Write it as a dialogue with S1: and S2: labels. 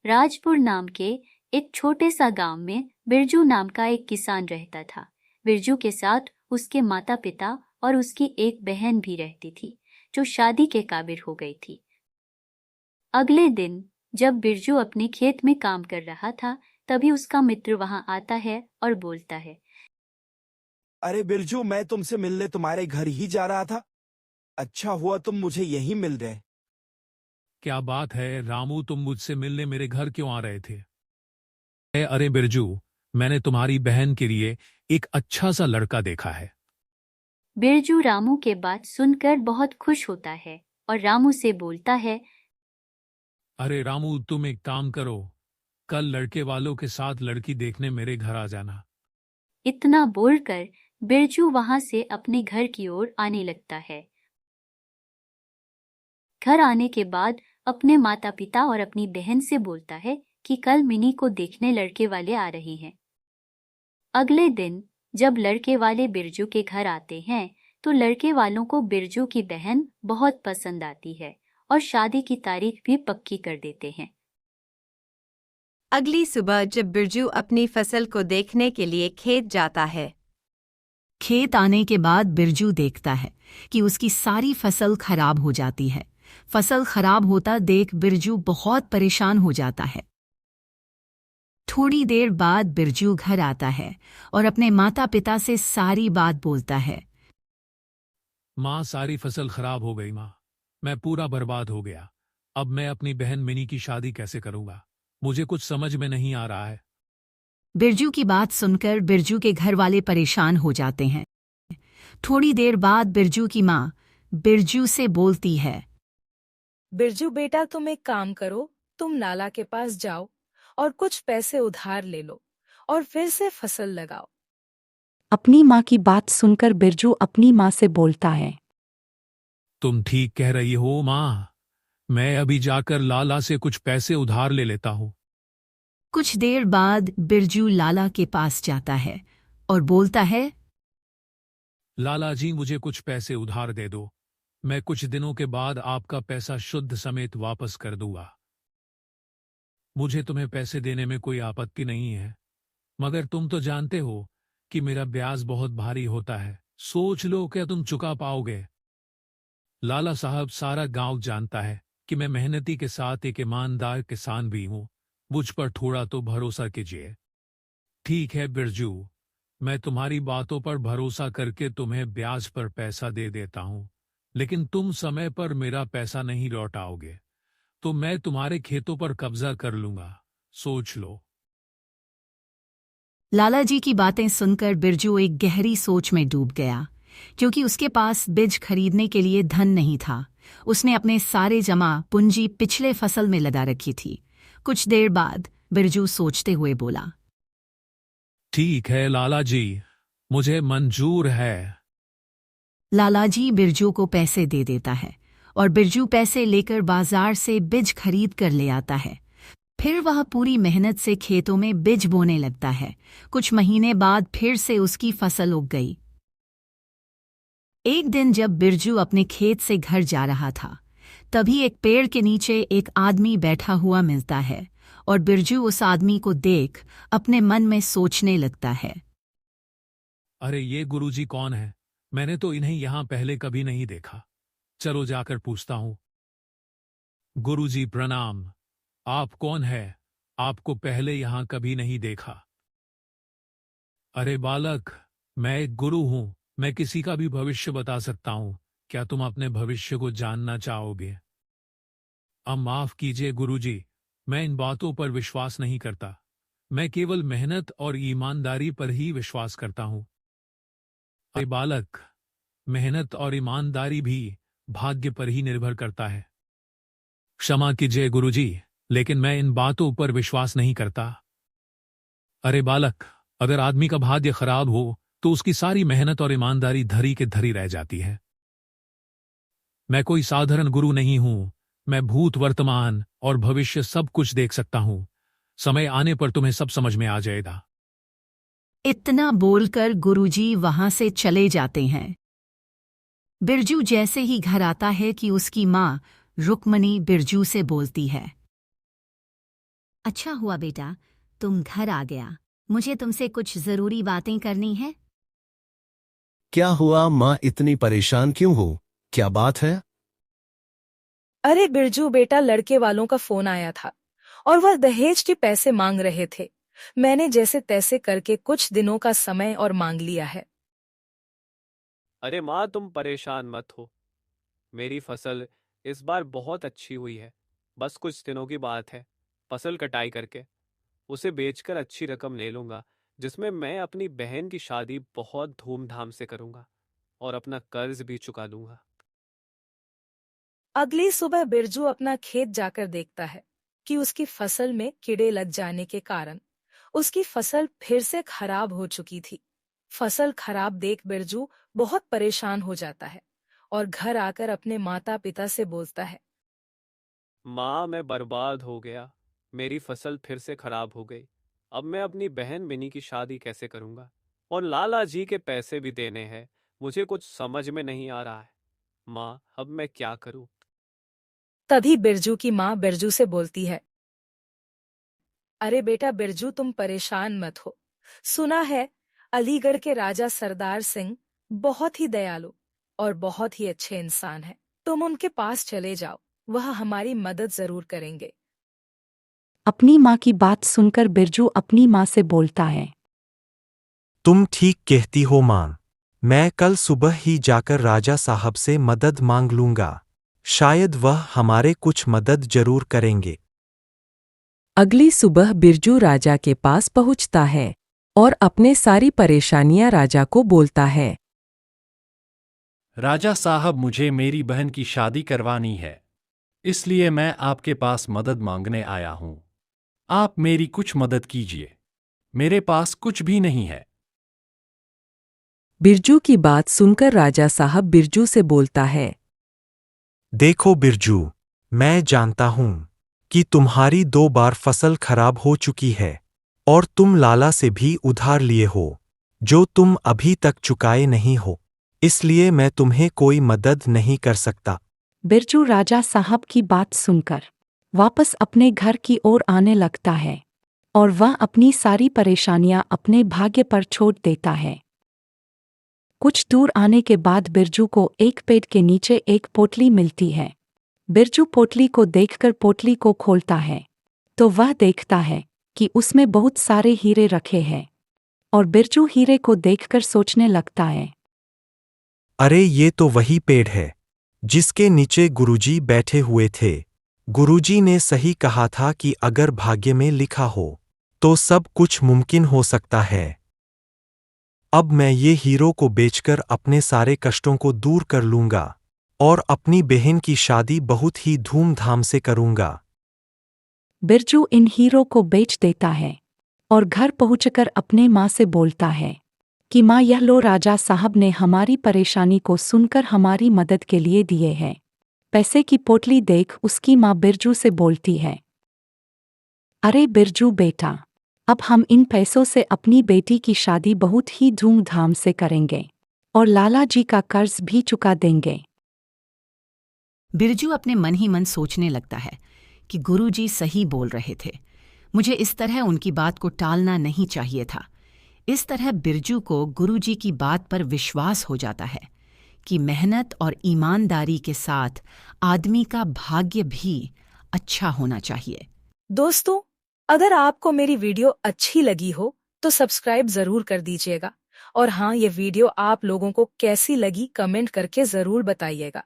S1: राजपुर नाम के एक छोटे सा गांव में बिरजू नाम का एक किसान रहता था। बिरजू के साथ उसके माता पिता और उसकी एक बहन भी रहती थी, जो शादी के काबिल हो गई थी। अगले दिन जब बिरजू अपने खेत में काम कर रहा था, तभी उसका मित्र वहां आता है और बोलता है,
S2: अरे बिरजू, मैं तुमसे मिलने तुम्हारे घर ही जा रहा था। अच्छा हुआ तुम मुझे यहीं मिल गए।
S3: क्या बात है रामू, तुम मुझसे मिलने मेरे घर क्यों आ रहे थे? अरे बिरजू, मैंने तुम्हारी बहन के लिए एक अच्छा सा लड़का देखा है।
S1: बिरजू रामू के बात सुनकर बहुत खुश होता है और रामू से बोलता है,
S3: अरे रामू, तुम एक काम करो, कल लड़के वालों के साथ लड़की देखने मेरे घर आ जाना।
S1: इतना बोलकर बिरजू वहां से अपने घर की ओर आने लगता है। घर आने के बाद अपने माता पिता और अपनी बहन से बोलता है कि कल मिनी को देखने लड़के वाले आ रहे हैं। अगले दिन जब लड़के वाले बिरजू के घर आते हैं, तो लड़के वालों को बिरजू की बहन बहुत पसंद आती है और शादी की तारीख भी पक्की कर देते हैं।
S4: अगली सुबह जब बिरजू अपनी फसल को देखने के लिए खेत जाता है,
S5: खेत आने के बाद बिरजू देखता है कि उसकी सारी फसल खराब हो जाती है। फसल खराब होता देख बिरजू बहुत परेशान हो जाता है। थोड़ी देर बाद बिरजू घर आता है और अपने माता पिता से सारी बात बोलता है।
S3: माँ, सारी फसल खराब हो गई माँ, मैं पूरा बर्बाद हो गया। अब मैं अपनी बहन मिनी की शादी कैसे करूंगा? मुझे कुछ समझ में नहीं आ रहा है।
S5: बिरजू की बात सुनकर बिरजू के घर वाले परेशान हो जाते हैं। थोड़ी देर बाद बिरजू की माँ बिरजू से बोलती है,
S6: बिरजू बेटा, तुम एक काम करो, तुम लाला के पास जाओ और कुछ पैसे उधार ले लो और फिर से फसल लगाओ।
S7: अपनी माँ की बात सुनकर बिरजू अपनी माँ से बोलता है,
S3: तुम ठीक कह रही हो माँ, मैं अभी जाकर लाला से कुछ पैसे उधार ले लेता हूँ।
S5: कुछ देर बाद बिरजू लाला के पास जाता है और बोलता है,
S3: लाला जी, मुझे कुछ पैसे उधार दे दो, मैं कुछ दिनों के बाद आपका पैसा शुद्ध समेत वापस कर दूंगा। मुझे तुम्हें पैसे देने में कोई आपत्ति नहीं है, मगर तुम तो जानते हो कि मेरा ब्याज बहुत भारी होता है। सोच लो, क्या तुम चुका पाओगे? लाला साहब, सारा गांव जानता है कि मैं मेहनती के साथ एक ईमानदार किसान भी हूं, मुझ पर थोड़ा तो भरोसा कीजिए। ठीक है बिरजू, मैं तुम्हारी बातों पर भरोसा करके तुम्हें ब्याज पर पैसा दे देता हूं, लेकिन तुम समय पर मेरा पैसा नहीं लौटाओगे तो मैं तुम्हारे खेतों पर कब्जा कर लूंगा, सोच लो।
S5: लाला जी की बातें सुनकर बिरजू एक गहरी सोच में डूब गया, क्योंकि उसके पास बीज खरीदने के लिए धन नहीं था। उसने अपने सारे जमा पूंजी पिछले फसल में लगा रखी थी। कुछ देर बाद बिरजू सोचते हुए बोला,
S3: ठीक है लाला जी, मुझे मंजूर है।
S5: लाला जी बिरजू को पैसे दे देता है और बिरजू पैसे लेकर बाजार से बीज खरीद कर ले आता है। फिर वह पूरी मेहनत से खेतों में बीज बोने लगता है। कुछ महीने बाद फिर से उसकी फसल उग गई। एक दिन जब बिरजू अपने खेत से घर जा रहा था, तभी एक पेड़ के नीचे एक आदमी बैठा हुआ मिलता है और बिरजू उस आदमी को देख अपने मन में सोचने लगता है,
S3: अरे ये गुरुजी कौन है? मैंने तो इन्हें यहां पहले कभी नहीं देखा। चलो जाकर पूछता हूं। गुरुजी प्रणाम, आप कौन है? आपको पहले यहां कभी नहीं देखा। अरे बालक, मैं एक गुरु हूं, मैं किसी का भी भविष्य बता सकता हूं। क्या तुम अपने भविष्य को जानना चाहोगे? अब माफ कीजिए गुरुजी, मैं इन बातों पर विश्वास नहीं करता। मैं केवल मेहनत और ईमानदारी पर ही विश्वास करता हूं। अरे बालक, मेहनत और ईमानदारी भी भाग्य पर ही निर्भर करता है। क्षमा कीजिए गुरुजी, लेकिन मैं इन बातों पर विश्वास नहीं करता। अरे बालक, अगर आदमी का भाग्य खराब हो तो उसकी सारी मेहनत और ईमानदारी धरी के धरी रह जाती है। मैं कोई साधारण गुरु नहीं हूं, मैं भूत, वर्तमान और भविष्य सब कुछ देख सकता हूं। समय आने पर तुम्हें सब समझ में आ जाएगा।
S5: इतना बोलकर गुरुजी वहां से चले जाते हैं। बिरजू जैसे ही घर आता है कि उसकी माँ रुक्मणी बिरजू से बोलती है, अच्छा हुआ बेटा, तुम घर आ गया। मुझे तुमसे कुछ जरूरी बातें करनी है।
S8: क्या हुआ माँ, इतनी परेशान क्यों हो? क्या बात है?
S6: अरे बिरजू बेटा, लड़के वालों का फोन आया था और वह दहेज के पैसे मांग रहे थे। मैंने जैसे तैसे करके कुछ दिनों का समय और मांग लिया है।
S9: अरे माँ, तुम परेशान मत हो। मेरी फसल इस बार बहुत अच्छी हुई है। बस कुछ दिनों की बात है। फसल कटाई करके उसे बेचकर अच्छी रकम ले लूंगा, जिसमें मैं अपनी बहन की शादी बहुत धूमधाम से करूंगा और अपना कर्ज भी चुका दूंगा।
S6: अगली सुबह बिरजू अपना खेत जाकर देखता है कि उसकी फसल में कीड़े लग जाने के कारण उसकी फसल फिर से खराब हो चुकी थी। फसल खराब देख बिरजू बहुत परेशान हो जाता है और घर आकर अपने माता पिता से बोलता है।
S9: माँ, मैं बर्बाद हो गया। मेरी फसल फिर से खराब हो गई। अब मैं अपनी बहन बिनी की शादी कैसे करूंगा? और लाला जी के पैसे भी देने हैं। मुझे कुछ समझ में नहीं आ रहा है। माँ, अब मैं क्या करूं?
S6: तभी बिरजू की माँ बिरजू से बोलती है। अरे बेटा बिरजू, तुम परेशान मत हो। सुना है अलीगढ़ के राजा सरदार सिंह बहुत ही दयालु और बहुत ही अच्छे इंसान हैं। तुम उनके पास चले जाओ, वह हमारी मदद जरूर करेंगे।
S7: अपनी माँ की बात सुनकर बिरजू अपनी माँ से बोलता है।
S10: तुम ठीक कहती हो माँ। मैं कल सुबह ही जाकर राजा साहब से मदद मांग लूंगा। शायद वह हमारे कुछ मदद जरूर करेंगे।
S11: अगली सुबह बिरजू राजा के पास पहुंचता है और अपने सारी परेशानियां राजा को बोलता है।
S12: राजा साहब, मुझे मेरी बहन की शादी करवानी है, इसलिए मैं आपके पास मदद मांगने आया हूं। आप मेरी कुछ मदद कीजिए। मेरे पास कुछ भी नहीं है।
S11: बिरजू की बात सुनकर राजा साहब बिरजू से बोलता है।
S10: देखो बिरजू, मैं जानता हूं कि तुम्हारी 2 बार फसल खराब हो चुकी है और तुम लाला से भी उधार लिए हो, जो तुम अभी तक चुकाए नहीं हो। इसलिए मैं तुम्हें कोई मदद नहीं कर सकता।
S7: बिरजू राजा साहब की बात सुनकर वापस अपने घर की ओर आने लगता है और वह अपनी सारी परेशानियां अपने भाग्य पर छोड़ देता है। कुछ दूर आने के बाद बिरजू को एक पेड़ के नीचे एक पोटली मिलती है। बिरजू पोटली को देखकर पोटली को खोलता है तो वह देखता है कि उसमें बहुत सारे हीरे रखे हैं और बिरजू हीरे को देखकर सोचने लगता है।
S10: अरे ये तो वही पेड़ है जिसके नीचे गुरुजी बैठे हुए थे। गुरुजी ने सही कहा था कि अगर भाग्य में लिखा हो तो सब कुछ मुमकिन हो सकता है। अब मैं ये हीरो को बेचकर अपने सारे कष्टों को दूर कर लूंगा और अपनी बहन की शादी बहुत ही धूमधाम से करूंगा।
S7: बिरजू इन हीरो को बेच देता है और घर पहुंचकर अपने माँ से बोलता है कि माँ, यह लो, राजा साहब ने हमारी परेशानी को सुनकर हमारी मदद के लिए दिए हैं। पैसे की पोटली देख उसकी माँ बिरजू से बोलती है। अरे बिरजू बेटा, अब हम इन पैसों से अपनी बेटी की शादी बहुत ही धूमधाम से करेंगे और लाला जी का कर्ज भी चुका देंगे।
S5: बिरजू अपने मन ही मन सोचने लगता है कि गुरुजी सही बोल रहे थे। मुझे इस तरह उनकी बात को टालना नहीं चाहिए था। इस तरह बिरजू को गुरुजी की बात पर विश्वास हो जाता है कि मेहनत और ईमानदारी के साथ आदमी का भाग्य भी अच्छा होना चाहिए।
S6: दोस्तों, अगर आपको मेरी वीडियो अच्छी लगी हो तो सब्सक्राइब जरूर कर दीजिएगा और हाँ, ये वीडियो आप लोगों को कैसी लगी कमेंट करके जरूर बताइएगा।